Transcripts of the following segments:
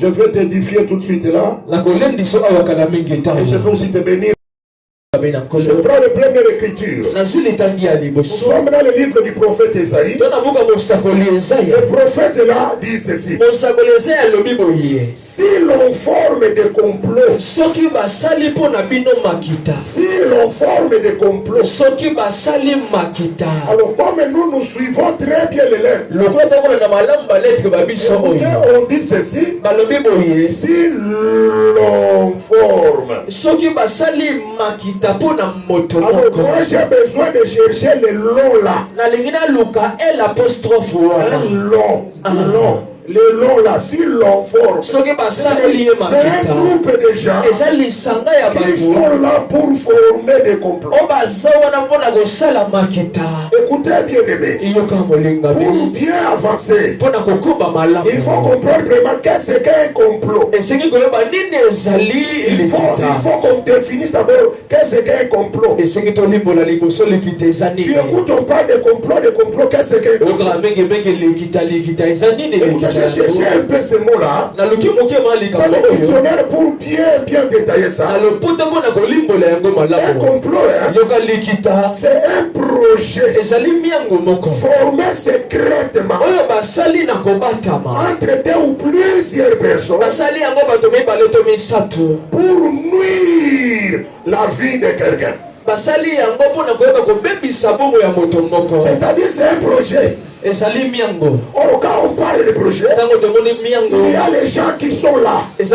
Je vais t'édifier tout de suite là. Et je vais aussi te bénir. Je prends la première écriture. Nous sommes dans le livre du prophète Esaïe. Le prophète là dit ceci. Si l'on forme des complots, si l'on forme des complots, alors comme nous suivons très bien les lettres, on dit ceci. Si l'on forme, alors moi j'ai besoin de chercher le long là. Un long. Le long là, si l'on forme, c'est un groupe de gens qui sont là pour former des complots. Écoutez bien aimé, pour bien avancer, il faut comprendre vraiment qu'est-ce qu'un complot. Il faut qu'on définisse d'abord qu'est-ce qu'un complot. Tu écoutes, on parle de complot, qu'est-ce qu'un complot. J'ai cherché un peu ce mot-là dans le dictionnaire pour bien détailler ça. Un complot, c'est un projet formé secrètement entre deux ou plusieurs personnes pour nuire la vie de quelqu'un. C'est-à-dire c'est un projet. Or, quand on parle de projet, il y a les gens qui sont là. Ils se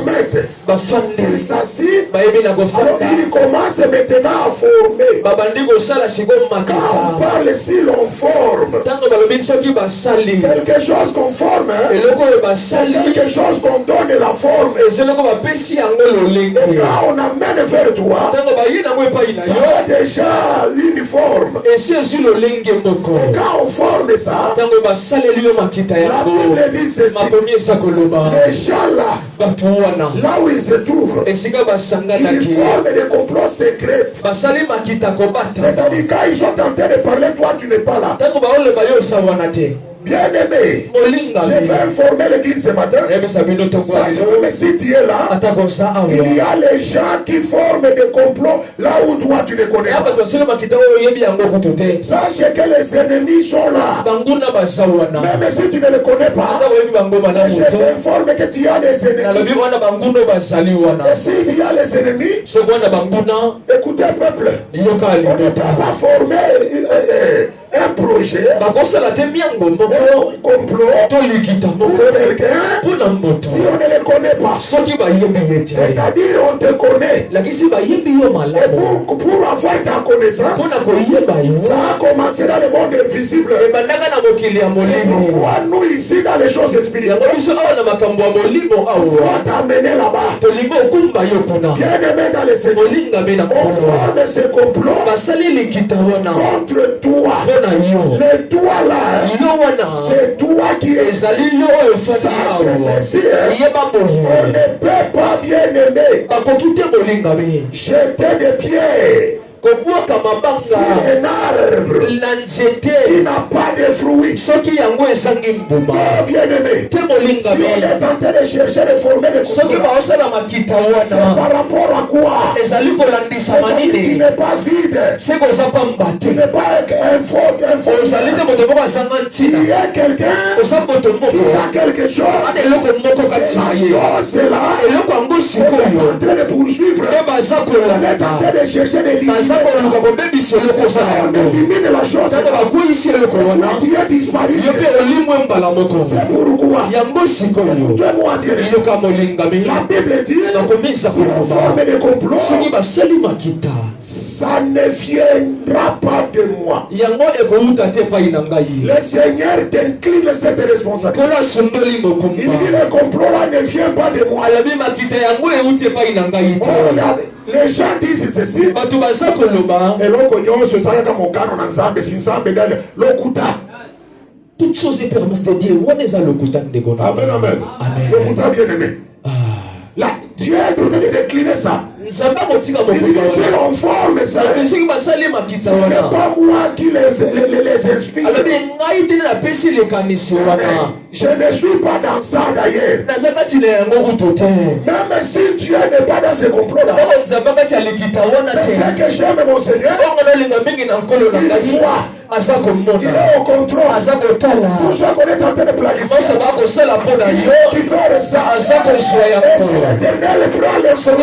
mettent, ils s'assient, alors ils commencent maintenant à former. Quand on parle, si l'on forme quelque chose qu'on forme, quelque chose qu'on donne la forme, et quand on amène vers toi, ça a déjà une forme. Quand on forme ça, la Bible dit ceci. Les gens là où ils se trouvent, ils forment des complots secrets. C'est-à-dire quand ils sont en train de parler, toi tu n'es pas là. Bien aimé, je vais informer l'église ce matin. Sache que si tu es là, il y a les gens qui forment des complots là où toi tu ne connais pas. Sache que les ennemis sont là. Même si tu ne les connais pas, je t'informe que tu as les ennemis. Et s'il y a les ennemis, écoutez peuple, on ne peut pas former un projet, un complot pour quelqu'un si on ne le connaît pas. C'est-à-dire on te connaît. Et pour avoir ta connaissance, ça a commencé dans le monde invisible. Pourquoi nous ici dans les choses spirituelles, on va t'amener là-bas. Bien aimé dans le Seigneur, on forme ce complot contre toi. Le toi là, c'est toi qui es. Sache ceci, on ne peut pas bien aimer jeter des pierres sur un arbre qui n'a pas de fruits. Bien aimé, si on est en train de chercher de former des complots, c'est par rapport à quoi? C'est-à-dire qu'il n'est pas vide, il n'est pas un faux. Il y a quelqu'un qui a quelque chose. C'est la chose là. On est en train de poursuivre. On est en train de chercher des limites. On élimine la chose. Tu as disparu. C'est pourquoi. Écoutez-moi bien. La Bible dit si on forme des complots, ça ne viendra pas de moi. Le Seigneur t'incline cette responsabilité. Il dit le complot là ne vient pas de moi. Les gens disent ceci. Toute chose est permise de Dieu. Amen, amen. Lokuta bien aimé. Là, Dieu est en train de décliner ça. Il dit c'est en forme ça. Ce n'est pas moi qui les inspire. Je ne suis pas dans ça d'ailleurs. Même si Dieu n'est pas dans ce complot-là. Mais ce que j'aime mon Seigneur, il voit. Il est au contrôle. Tout ce qu'on est en train de planifier, qui perd ça. Et si l'Éternel prend le sol,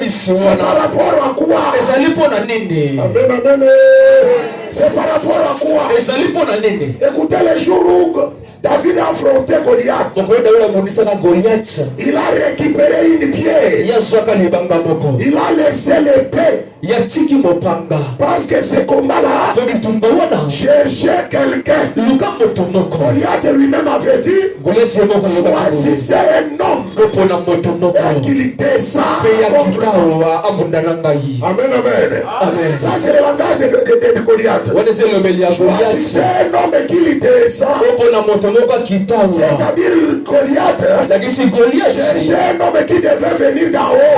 c'est par rapport à quoi? Amen, amen. C'est par rapport à quoi? Écoutez les jours où David a affronté Goliath. Il a récupéré une pierre. Il a laissé l'épée. Parce que ce combat-là cherchait quelqu'un. Goliath lui-même avait dit, choisissez un homme et qu'il descend contre nous. Amen, amen. Ça c'est le langage de Goliath. Choisissez un homme et qu'il descend. C'est-à-dire Goliath cherchait un homme qui devait venir d'en haut.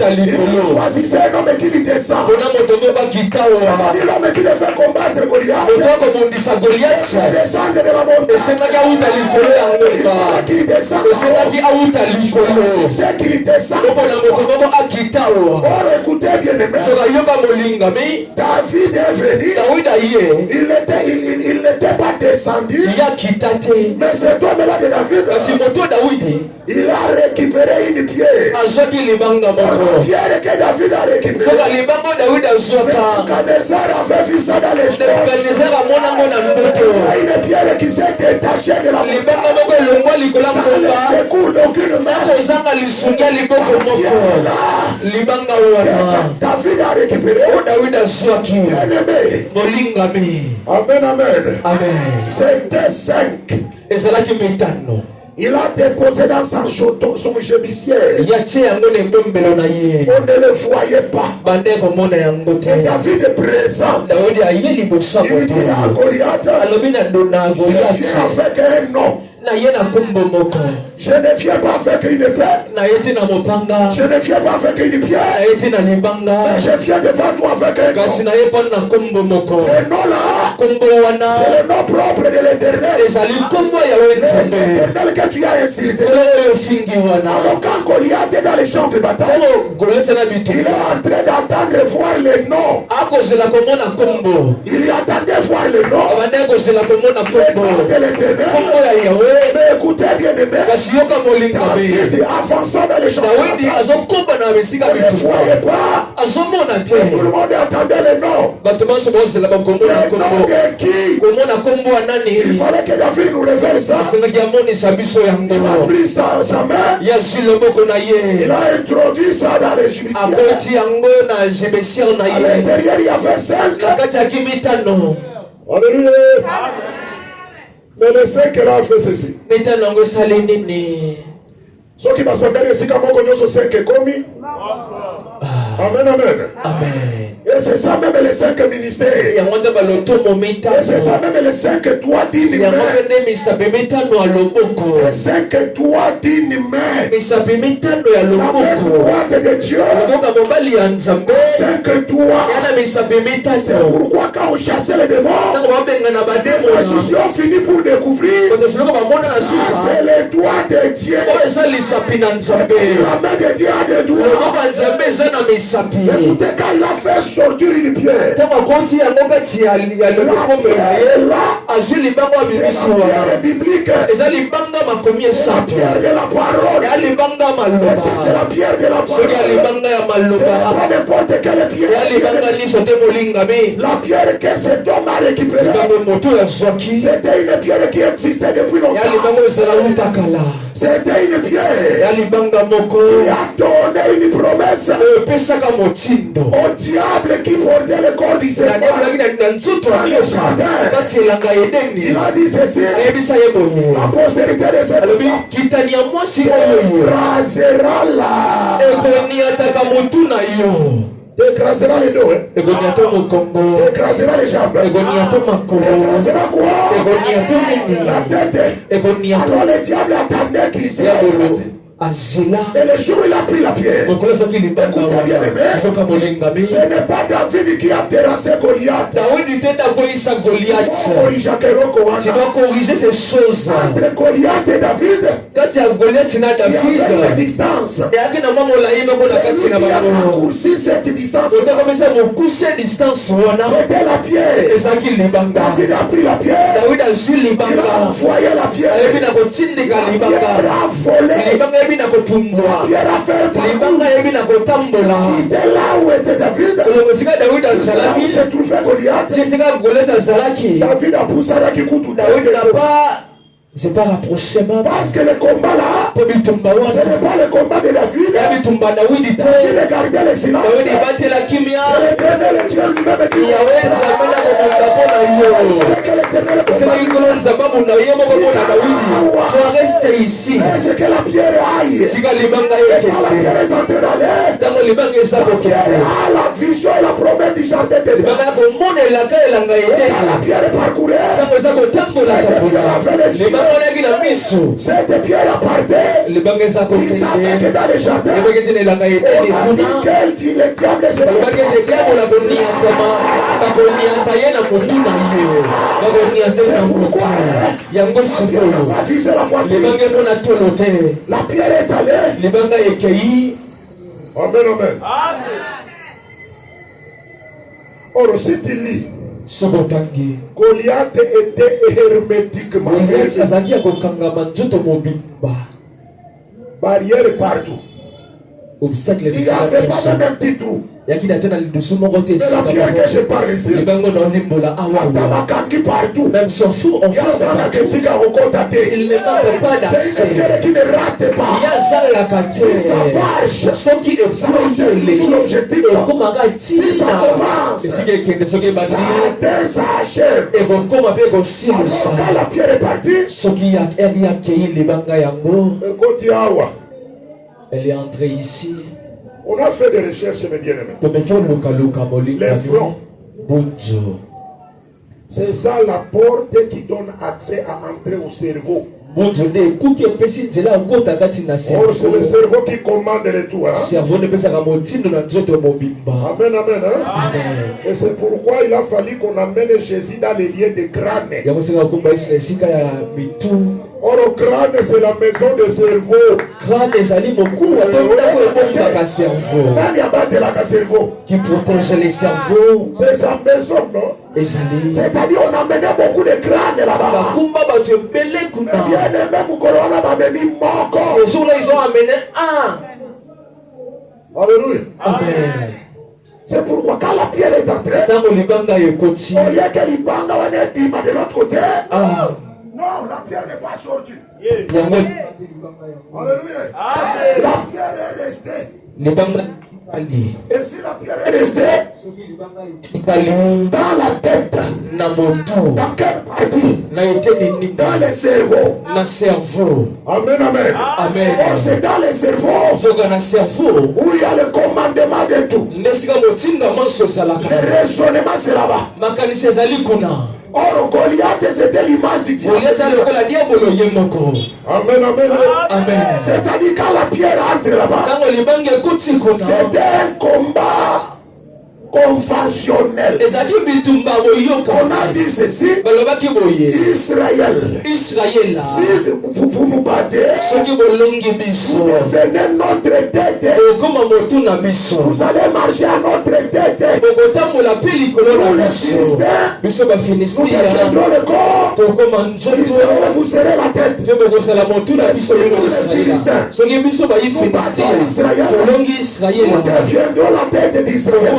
Il choisissait un homme qui descend. C'est-à-dire l'homme qui devait combattre Goliath. Il descend de la montagne. Il descend. C'est qu'il descend. Or écoutez bien aimé. David est venu. Il n'était pas descendu. Mais cet homme-là de David, il a récupéré une pierre. Une pierre que David a récupérée. Nebuchadnezzar avait vu ça dans les choses. Une pierre qui s'est détachée de la montagne. Ça ne secoue d'aucune main. David a récupéré. Amen, amen. C'était 5. Il a déposé dans son gémicière. On ne le voyait pas. Et David est présent. Il dit à Goliath, je viens avec un nom. Je ne viens pas avec une épée. Je ne viens pas avec une pierre. Mais je viens devant toi avec un nom. Le nom là, c'est le nom propre de l'Éternel. L'Éternel que tu as insulté. Alors quand Goliath est dans les champs de bataille, il est en train d'attendre voir les noms. Il attendait voir le nom. Le nom de l'Éternel. Mais écoutez bien aimé, David avançant dans les champs de bataille, ne voyait pas. Et tout le monde attendait le nom. Le nom de qui? Il fallait que David nous révèle ça. Il a pris sa main. Il a introduit ça dans les gémicières. À l'intérieur il y avait 5. Alléluia. Mais le 5 là a fait ceci. Ce qui m'a semblé ici comme on connaît 5 commis. Amen, amen. Et c'est ça même les 5 ministères. Et c'est ça même les 5 doigts d'une main. Les 5 doigts d'une main. La main droite de Dieu. 5 doigts. C'est pourquoi quand on chassait les démons, les ont fini pour découvrir. C'est les doigts de Dieu. La main de Dieu a des doigts. Écoutez, quand il a fait sortir une pierre, la pierre là, c'est la pierre biblique. C'est la pierre de la parole. C'est la pierre de la parole. C'est pas n'importe quelle pierre. La pierre que cet homme a récupérée, c'était une pierre qui existait depuis longtemps. C'était une pierre qui a donné une promesse au diable qui portait le corps du Seigneur dans le jardin. Il a dit ceci: la postérité de cette femme écrasera la. Écrasera les dos, écrasera les jambes, écrasera quoi? La tête. Alors le diable attendait qu'il s'est écrasé. Et le jour où il a pris la pierre, écoutez bien aimé, ce n'est pas David qui a terrassé Goliath. Tu dois corriger ces choses. Entre Goliath et David, il y avait une distance. C'est lui qui a raccourci cette distance. C'était la pierre. David a pris la pierre. Il a envoyé la pierre. La pierre a volé. La pierre a fait un parcours. Il était là où était David. Là où se trouvait Goliath. David a poussé la Kikutu. C'est pas rapproché même. Parce que le combat là, ce n'est pas le combat de David. David gardait le silence. C'est l'Éternel Dieu lui-même qui rester ici. C'est que la pierre aille. La pierre est entrée dans l'air. La pierre a la vision et la promesse du jardin de Dieu. La pierre parcourait. Cette pierre appartait. Il savait que dans le jardin, on a dit qu'elle dit le diable sera la pierre est allée. Amen, amen. Or, si tu lis, Goliath était hermétiquement barrière partout. Il n'y avait pas même un petit trou. Mais la pierre que je parle ici, partout. Même sur fou, on fait il ne manque pas d'accès. C'est une pierre qui ne rate pas. Si ça marche, sous l'objectif, si ça commence, ça atteint, ça achève. Quand la pierre est partie, elle est entrée ici. On a fait des recherches, mes bien-aimés. Les fronts. C'est ça la porte qui donne accès à entrer au cerveau. Or, c'est le cerveau qui commande le tout. Hein? Amen, amen. Hein? Amen. Et c'est pourquoi il a fallu qu'on amène Jésus dans les lieux de crâne. Or, le crâne, c'est la maison de cerveau. Qui protège les cerveaux. C'est sa maison, non? C'est-à-dire, on a amené beaucoup de crânes là-bas. Ce jour-là, ils ont amené un. Alléluia. Amen. C'est pourquoi quand la pierre est entrée, au lieu que l'Ibanga va de l'autre côté, non, la pierre n'est pas sortie. Alléluia. La pierre est restée. Et si la pierre est restée dans la tête, dans quelle partie? Dans le cerveau. Amen, amen. Amen. C'est dans le cerveau où il y a le commandement de tout. Le raisonnement c'est là-bas. Or, Goliath, c'était l'image du diable. Amen, amen. Amen. C'est-à-dire quand la pierre entre là-bas, c'était un combat conventionnel. On a dit ceci. Israël. Si vous nous battez, vous devenez notre tête. Vous allez marcher à notre tête. Nous deviendrons le corps. Vous serez la tête. Nous deviendrons la tête d'Israël.